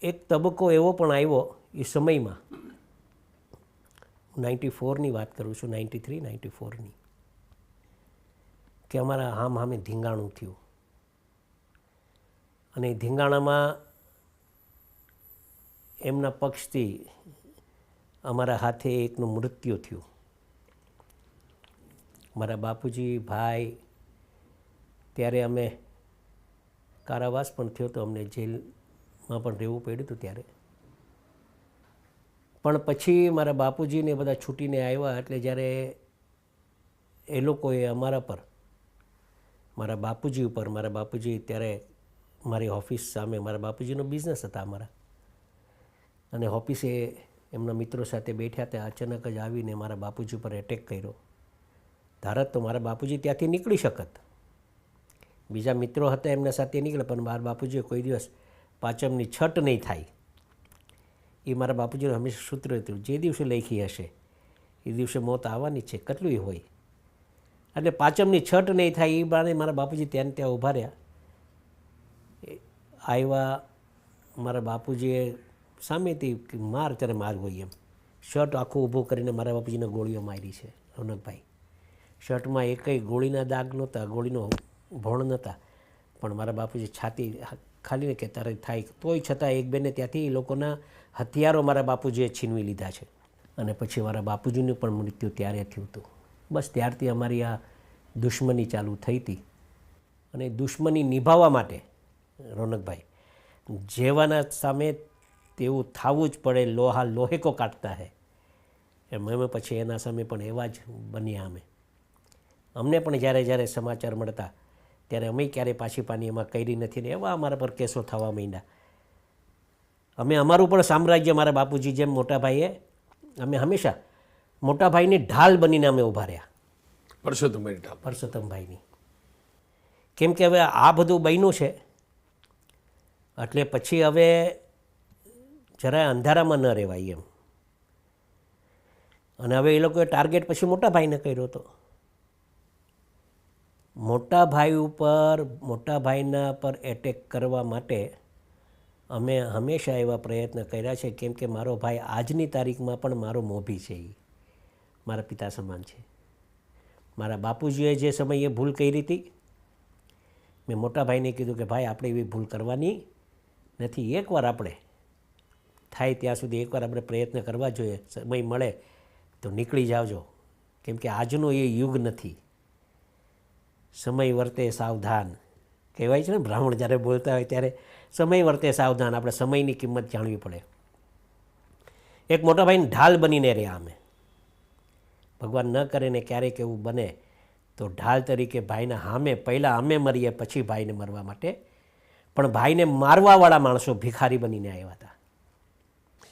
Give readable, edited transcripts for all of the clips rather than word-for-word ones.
એક તબક્કો એવો પણ આવ્યો એ સમયમાં, 94ની વાત કરું છું, 93, 94ની, કે અમારા હામે ધીંગાણું થયું અને ધીંગાણામાં એમના પક્ષથી અમારા હાથે એકનું મૃત્યુ થયું. મારા બાપુજી ભાઈ, ત્યારે અમે કારાવાસ પણ થયો તો, અમને જેલમાં પણ રહેવું પડ્યું હતું ત્યારે. પણ પછી મારા બાપુજીને બધા છૂટીને આવ્યા એટલે જ્યારે એ લોકોએ અમારા પર, મારા બાપુજી ત્યારે મારી ઓફિસ સામે, મારા બાપુજીનો બિઝનેસ હતા અમારા, અને ઓફિસે એમના મિત્રો સાથે બેઠ્યા હતા. અચાનક જ આવીને મારા બાપુજી પર એટેક કર્યો. ધારત તો મારા બાપુજી ત્યાંથી નીકળી શકત, બીજા મિત્રો હતા એમના સાથે નીકળે, પણ મારા બાપુજીએ કોઈ દિવસ પાંચમની છટ નહીં થાય. એ મારા બાપુજીનું હંમેશા સૂત્ર હતું, જે દિવસે લખી હશે એ દિવસે મોત આવવાની છે, કેટલું હોય. એટલે પાંચમની છટ નહીં થાય એ બાને મારા બાપુજી ત્યાં ઊભા રહ્યા. આવ્યા મારા બાપુજીએ સામેથી માર ત્યારે માર હોય એમ શર્ટ આખું ઊભું કરીને મારા બાપુજીને ગોળીઓ મારી છે. રોનકભાઈ, શર્ટમાં એકય ગોળીના દાગ નહોતા, ગોળીનો ભણ નહોતા, પણ મારા બાપુજી છાતી ખાલી ને કે તારે થાય, તોય છતાં એક બેને ત્યાંથી એ લોકોના હથિયારો મારા બાપુજીએ છીનવી લીધા છે. અને પછી મારા બાપુજીનું પણ મૃત્યુ ત્યારે થયું હતું. બસ ત્યારથી અમારી આ દુશ્મની ચાલુ થઈ હતી. અને દુશ્મની નિભાવવા માટે રોનકભાઈ, જેવાના સામે તેવું થવું જ પડે, લોહા લોહે કો કાટતા હે. એમ અમે પછી એના સામે પણ એવા જ બન્યા. અમને પણ જ્યારે સમાચાર મળતા ત્યારે અમે ક્યારેય પાછી પાની એમાં કરી નથી ને એવા અમારા પર કેસો થવા માંડ્યા. અમે અમારું પણ સામ્રાજ્ય મારા બાપુજી જેમ મોટાભાઈએ, અમે હંમેશા મોટાભાઈની ઢાલ બનીને અમે ઊભા રહ્યા. પરસોત્તમભાઈની. કેમ કે હવે આ બધું બન્યું છે એટલે પછી હવે જરાય અંધારામાં ન રહેવાય એમ. અને હવે એ લોકોએ ટાર્ગેટ પછી મોટાભાઈને કર્યો હતો. મોટાભાઈના પર એટેક કરવા માટે અમે હંમેશા એવા પ્રયત્ન કર્યા છે. કેમ કે મારો ભાઈ આજની તારીખમાં પણ મારો મોભી છે, એ મારા પિતા સમાન છે. મારા બાપુજીએ જે સમયે ભૂલ કરી હતી, મેં મોટાભાઈને કીધું કે ભાઈ આપણે એવી ભૂલ કરવાની નથી. એકવાર આપણે થાય ત્યાં સુધી એકવાર આપણે પ્રયત્ન કરવા જોઈએ. સમય મળે તો નીકળી જાવજો, કેમ કે આજનો એ યુગ નથી. સમય વર્તે સાવધાન કહેવાય છે ને, બ્રાહ્મણ જ્યારે બોલતા હોય ત્યારે સમય વર્તે સાવધાન. આપણે સમયની કિંમત જાણવી પડે. એક મોટાભાઈને ઢાલ બનીને રહ્યા અમે. ભગવાન ન કરે ને ક્યારેક એવું બને તો ઢાલ તરીકે ભાઈના સામે પહેલાં અમે મરીએ, પછી ભાઈને મરવા માટે. પણ ભાઈને મારવાવાળા માણસો ભિખારી બનીને આવ્યા હતા.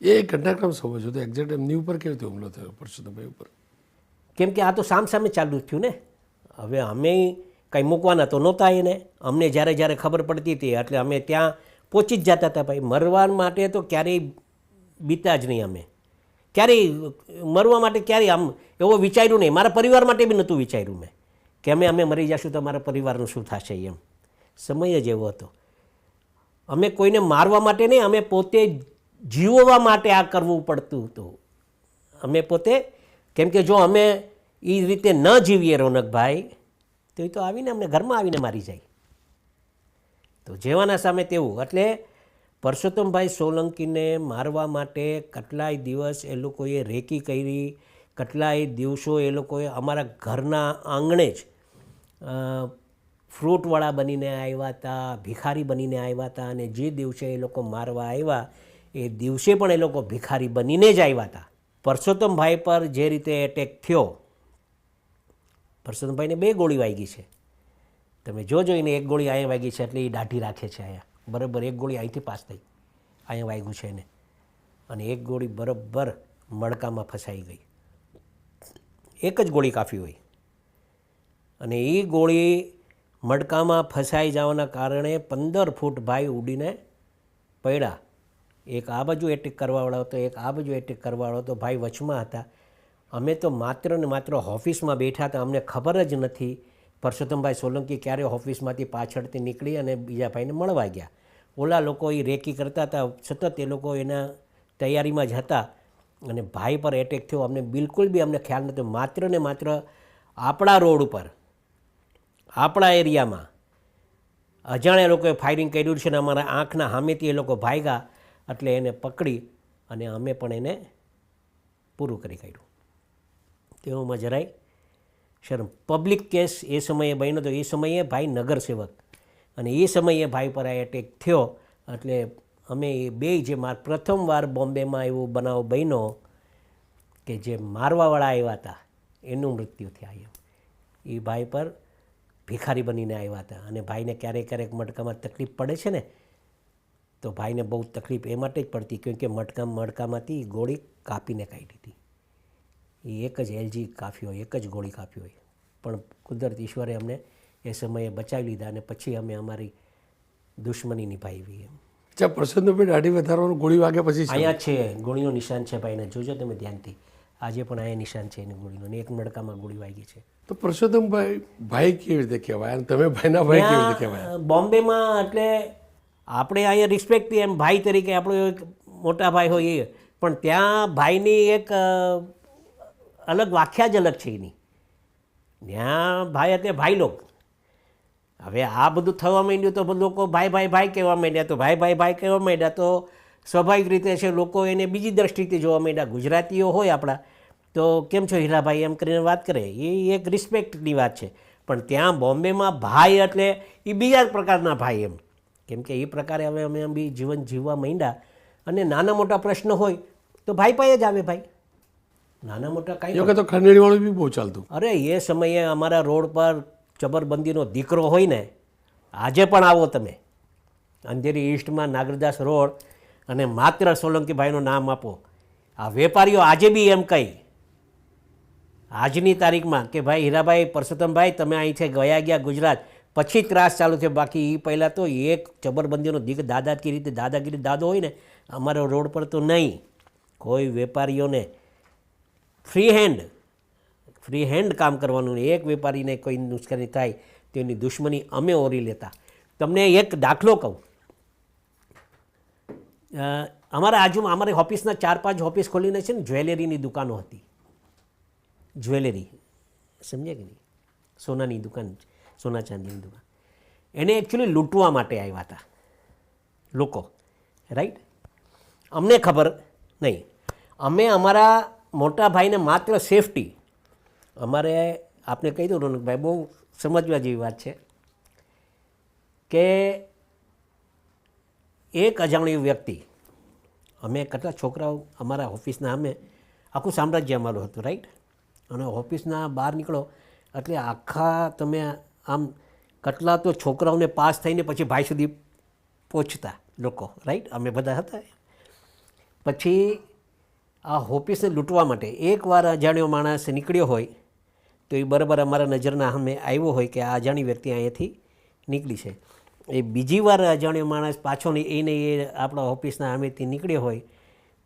એ ઘટનાક્રમ સમજો તો એક્ઝેક્ટ એમની ઉપર કેવી રીતે હુમલો થયો પરસોત્તમભાઈ ઉપર? કેમ કે આ તો સામે ચાલુ જ થયું ને. હવે અમે કંઈ મૂકવાના તો નહોતા એને. અમને જ્યારે ખબર પડતી હતી એટલે અમે ત્યાં પહોંચી જ જતા હતા. ભાઈ મરવા માટે તો ક્યારેય બીતા જ નહીં અમે. ક્યારેય મરવા માટે ક્યારેય આમ એવો વિચાર્યું નહીં. મારા પરિવાર માટે બી નહોતું વિચાર્યું મેં કે અમે મરી જશું તો મારા પરિવારનું શું થશે એમ. સમય જ એવો હતો. અમે કોઈને મારવા માટે નહીં, અમે પોતે જીવવા માટે આ કરવું પડતું હતું. અમે પોતે, કેમ કે જો અમે એ રીતે ન જીવીએ રોનકભાઈ તો એ તો આવીને અમને ઘરમાં આવીને મારી જાય. તો જેવાના સામે તેવું. એટલે પરસોત્તમભાઈ સોલંકીને મારવા માટે કેટલાય દિવસ એ લોકોએ રેકી કરી, કેટલાય દિવસો એ લોકોએ અમારા ઘરના આંગણે જ ફ્રૂટવાળા બનીને આવ્યા હતા, ભિખારી બનીને આવ્યા હતા. અને જે દિવસે એ લોકો મારવા આવ્યા એ દિવસે પણ એ લોકો ભિખારી બનીને જ આવ્યા હતા. પરસોત્તમભાઈ પર જે રીતે એટેક થયો, પરસોત્તમભાઈને 2 ગોળી વાગી છે. તમે જોઈને 1 ગોળી અહીંયા વાગી છે એટલે એ દાઢી રાખે છે અહીંયા બરાબર. 1 ગોળી અહીંથી પાસ થઈ, અહીંયા વાગ્યું છે એને, અને 1 ગોળી બરાબર મણકામાં ફસાઈ ગઈ. 1 જ ગોળી કાફી હોય. અને એ ગોળી મણકામાં ફસાઈ જવાના કારણે 15 ફૂટ ભાઈ ઉડીને પડ્યા. એક આ બાજુ એટેક કરવાવાળો હતો, એક આ બાજુ એટેક કરવાવાળો હતો. ભાઈ વચમાં હતા. અમે તો માત્ર ને માત્ર ઓફિસમાં બેઠા હતા. અમને ખબર જ નથી પરસોત્તમભાઈ સોલંકી ક્યારે ઓફિસમાંથી પાછળથી નીકળી અને બીજા ભાઈને મળવા ગયા. ઓલા લોકો એ રેકી કરતા હતા, સતત એ લોકો એના તૈયારીમાં જ હતા અને ભાઈ પર એટેક થયો. અમને બિલકુલ બી અમને ખ્યાલ નહોતો. માત્ર ને માત્ર આપણા રોડ ઉપર, આપણા એરિયામાં અજાણ્યા લોકોએ ફાયરિંગ કર્યું છે ને અમારા આંખના સામેથી એ લોકો ભાગ્યા એટલે એને પકડી અને અમે પણ એને પૂરું કરી કાઢ્યું. તેઓમાં જરાય શરમ. પબ્લિક કેસ એ સમયે બન્યો તો. એ સમયે ભાઈ નગરસેવક અને એ સમયે ભાઈ પર આ એટેક થયો એટલે અમે એ બે જે પ્રથમવાર બોમ્બેમાં એવો બનાવ બન્યો કે જે મારવાવાળા આવ્યા હતા એનું મૃત્યુ થયા. એ ભાઈ પર ભિખારી બનીને આવ્યા હતા અને ભાઈને ક્યારેક ક્યારેક મટકામાં તકલીફ પડે છે ને, તો ભાઈને બહુ તકલીફ એ માટે જ પડતી કેમ કે મટકામાંથી ગોળી કાપીને કાઢી હતી. એ એક જ એલજી કાફી હોય, એક જ ગોળી કાપી હોય, પણ કુદરત ઈશ્વરે અમને એ સમયે બચાવી લીધા અને પછી અમે અમારી દુશ્મની નિભાવી. અચ્છા, પરસોત્તમભાઈ દાઢી વધારવાનું ગોળી વાગ્યા પછી છે? અહીંયા છે ગોળીનું નિશાન છે ભાઈને, જોજો તમે ધ્યાનથી. આજે પણ અહીંયા નિશાન છે એની ગોળીનું અને એક મડકામાં ગોળી વાગી છે. તો પરસોત્તમભાઈ ભાઈ કેવી રીતે કહેવાય અને તમે ભાઈના ભાઈ કેવી રીતે કહેવાય? બોમ્બેમાં એટલે આપણે અહીંયા રિસ્પેક્ટ એમ ભાઈ તરીકે આપણો એક મોટા ભાઈ હોય એ, પણ ત્યાં ભાઈની એક અલગ વ્યાખ્યા જ અલગ છે એની. ત્યાં ભાઈ એટલે ભાઈ લોક. હવે આ બધું થવા માંડ્યું તો લોકો ભાઈ ભાઈ ભાઈ કહેવા માંડ્યા, તો ભાઈ ભાઈ ભાઈ કહેવા માંડ્યા તો સ્વાભાવિક રીતે છે લોકો એને બીજી દ્રષ્ટિથી જોવા માંડ્યા. ગુજરાતીઓ હોય આપણા તો કેમ છો હીરાભાઈ એમ કરીને વાત કરે, એ એક રિસ્પેક્ટની વાત છે. પણ ત્યાં બોમ્બેમાં ભાઈ એટલે એ બીજા પ્રકારના ભાઈ એમ, કેમ કે એ પ્રકારે હવે અમે બી જીવન જીવવા માંડ્યા અને નાના મોટા પ્રશ્ન હોય તો ભાઈ પાસે જ આવે. ભાઈ નાના મોટા કાંઈ તો ખંડેરીવાળું બી બહુ ચાલતું. અરે એ સમયે અમારા રોડ પર જબરબંધીનો દીકરો હોય ને, આજે પણ આવો તમે અંધેરી ઈસ્ટમાં નાગરદાસ રોડ અને માત્ર સોલંકીભાઈનું નામ આપો, આ વેપારીઓ આજે બી એમ કહી આજની તારીખમાં કે ભાઈ હીરાભાઈ પરસોત્તમભાઈ તમે અહીંથી ગયા ગુજરાત પછી ત્રાસ ચાલુ થયો, બાકી એ પહેલાં તો એક જબરબંધીનો દાદાગીરી દાદો હોય ને અમારા રોડ પર તો નહીં. કોઈ વેપારીઓને ફ્રી હેન્ડ કામ કરવાનું, એક વેપારીને કોઈ નુકસાની થાય તો એની દુશ્મની અમે ઓરી લેતા. તમને એક દાખલો કહું, અમારી ઓફિસના 4-5 ઓફિસ ખોલીને છે ને જ્વેલરીની દુકાનો હતી. જ્વેલરી સમજે કે નહીં, સોનાની દુકાન, સોના ચાંદીની દુકાન. એને એકચ્યુઅલી લૂંટવા માટે આવ્યા હતા લોકો, રાઈટ. અમને ખબર નહીં. અમે અમારા મોટા ભાઈને માત્ર સેફટી, અમારે આપને કહી દઉં રોનકભાઈ, બહુ સમજવા જેવી વાત છે કે એક અજાણ્યું વ્યક્તિ, અમે કેટલા છોકરાઓ અમારા ઓફિસના, અમે આખું સામ્રાજ્ય અમારું હતું, રાઈટ. અને ઓફિસના બહાર નીકળો એટલે આખા તમે આમ કેટલા તો છોકરાઓને પાસ થઈને પછી ભાઈ સુધી પહોંચતા લોકો, રાઈટ. અમે બધા હતા. પછી આ ઓફિસને લૂંટવા માટે એકવાર અજાણ્યો માણસ નીકળ્યો હોય તો એ બરાબર અમારા નજરના સામે આવ્યો હોય કે આ અજાણી વ્યક્તિ અહીંયાથી નીકળી છે. એ બીજી વાર અજાણ્યો માણસ પાછો એને એ આપણા ઓફિસના સામેથી નીકળ્યો હોય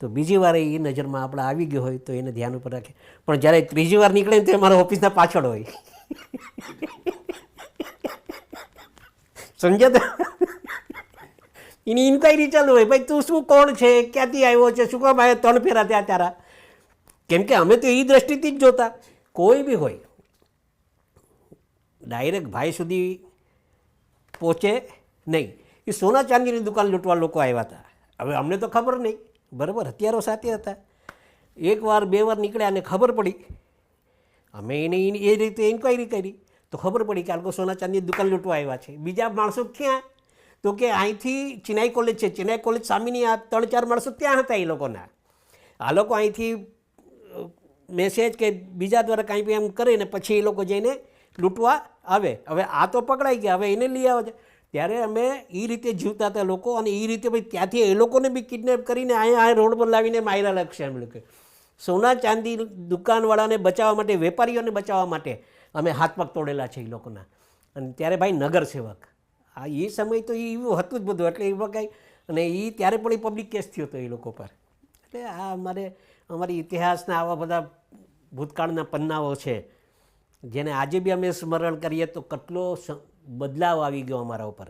તો બીજી વાર એ નજરમાં આપણે આવી ગયો હોય તો એને ધ્યાન ઉપર રાખે. પણ જ્યારે ત્રીજી વાર નીકળે ને તો અમારા ઓફિસના પાછળ હોય. સમજ્યા? એની ઇન્ક્વાયરી ચાલુ હોય, ભાઈ તું શું કોણ છે, ક્યાંથી આવ્યો છે, શું કામ આવ્યો, 3 ફેરા ત્યાં તારા. કેમ કે અમે તો એ દ્રષ્ટિથી જ જોતા. કોઈ બી હોય ડાયરેક્ટ ભાઈ સુધી પહોંચે નહીં. એ સોના ચાંદીની દુકાન લૂંટવા લોકો આવ્યા હતા. હવે અમને તો ખબર નહીં, બરાબર, હથિયારો સાથે હતા. 1 વાર 2 વાર નીકળ્યા અને ખબર પડી, અમે એને એ રીતે ઇન્ક્વાયરી કરી તો ખબર પડી કે આ લોકો સોના ચાંદીની દુકાન લૂંટવા આવ્યા છે. બીજા માણસો ક્યાં, તો કે અહીંથી ચેન્નાઈ કોલેજ છે, ચેન્નાઈ કોલેજ સામેની આ 3-4 માણસો ત્યાં હતા. એ લોકોના આ લોકો અહીંથી મેસેજ કે બીજા દ્વારા કાંઈ બી એમ કરે ને પછી એ લોકો જઈને લૂંટવા આવે. હવે આ તો પકડાઈ ગયા, હવે એને લઈ આવે છે. ત્યારે અમે એ રીતે જીવતા હતા લોકો, અને એ રીતે ભાઈ ત્યાંથી એ લોકોને બી કિડનેપ કરીને અહીંયા રોડ પર લાવીને માર્યા લખશે. એમ લોકો સોના ચાંદી દુકાનવાળાને બચાવવા માટે, વેપારીઓને બચાવવા માટે અમે હાથ પગ તોડેલા છે એ લોકોના. અને ત્યારે ભાઈ નગરસેવક, આ એ સમય તો એવું હતું જ બધું, એટલે એ કાંઈ, અને એ ત્યારે પણ એ પબ્લિક કેસ થયો હતો એ લોકો પર. એટલે આ અમારી ઇતિહાસના આવા બધા ભૂતકાળના પન્નાઓ છે જેને આજે બી અમે સ્મરણ કરીએ તો કેટલો બદલાવ આવી ગયો અમારા ઉપર.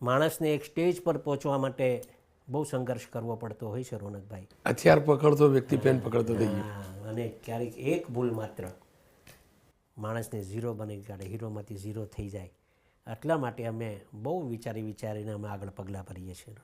માણસને એક સ્ટેજ પર પહોંચવા માટે બહુ સંઘર્ષ કરવો પડતો હોય છે રોનકભાઈ. હથિયાર પકડતો વ્યક્તિ પેન પકડતો થઈ ગયો. હા, અને ક્યારેક એક ભૂલ માત્ર માણસને ઝીરો બની કાઢે, હીરોમાંથી ઝીરો થઈ જાય. એટલા માટે અમે બહુ વિચારીને અમે આગળ પગલાં ભરીએ છીએ.